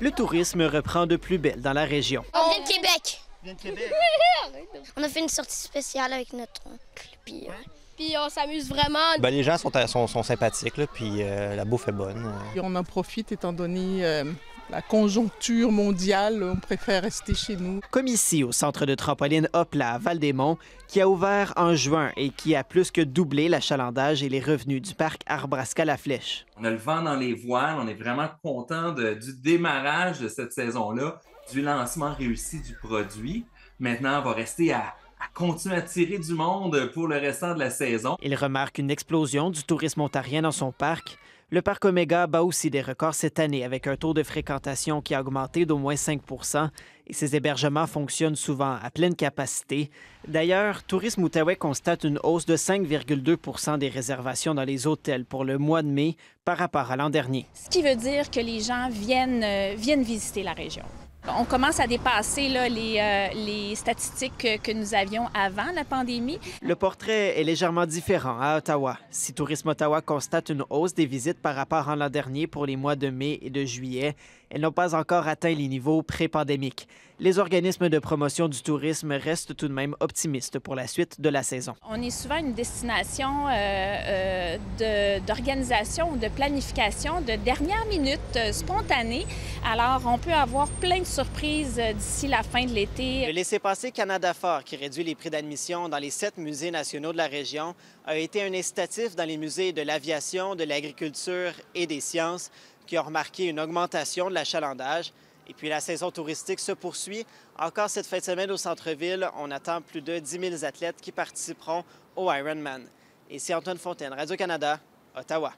Le tourisme reprend de plus belle dans la région. On vient de Québec. Vient de Québec. On a fait une sortie spéciale avec notre oncle. Puis on s'amuse vraiment. Les gens sont sympathiques, là, puis la bouffe est bonne. Et on en profite étant donné la conjoncture mondiale, on préfère rester chez nous. Comme ici, au centre de trampoline Hopla à Val-des-Monts, qui a ouvert en juin et qui a plus que doublé l'achalandage et les revenus du parc Arbrasca-la-Flèche. On a le vent dans les voiles, on est vraiment content du démarrage de cette saison-là, du lancement réussi du produit. Maintenant, on va rester à continuer à tirer du monde pour le restant de la saison. Il remarque une explosion du tourisme ontarien dans son parc. Le parc Omega bat aussi des records cette année avec un taux de fréquentation qui a augmenté d'au moins 5 et ses hébergements fonctionnent souvent à pleine capacité. D'ailleurs, Tourisme Outaouais constate une hausse de 5,2 des réservations dans les hôtels pour le mois de mai par rapport à l'an dernier. Ce qui veut dire que les gens viennent visiter la région. On commence à dépasser là, les statistiques que nous avions avant la pandémie. Le portrait est légèrement différent à Ottawa. Si Tourisme Ottawa constate une hausse des visites par rapport à l'an dernier pour les mois de mai et de juillet, elles n'ont pas encore atteint les niveaux pré-pandémiques. Les organismes de promotion du tourisme restent tout de même optimistes pour la suite de la saison. On est souvent une destination d'organisation ou de planification de dernière minute spontanée. Alors, on peut avoir plein de surprises d'ici la fin de l'été. Le laissez-passer Canada Fort, qui réduit les prix d'admission dans les 7 musées nationaux de la région, a été un incitatif dans les musées de l'aviation, de l'agriculture et des sciences, qui ont remarqué une augmentation de l'achalandage. Et puis la saison touristique se poursuit. Encore cette fin de semaine au centre-ville, on attend plus de 10 000 athlètes qui participeront au Ironman. Ici Antoine Fontaine, Radio-Canada, Ottawa.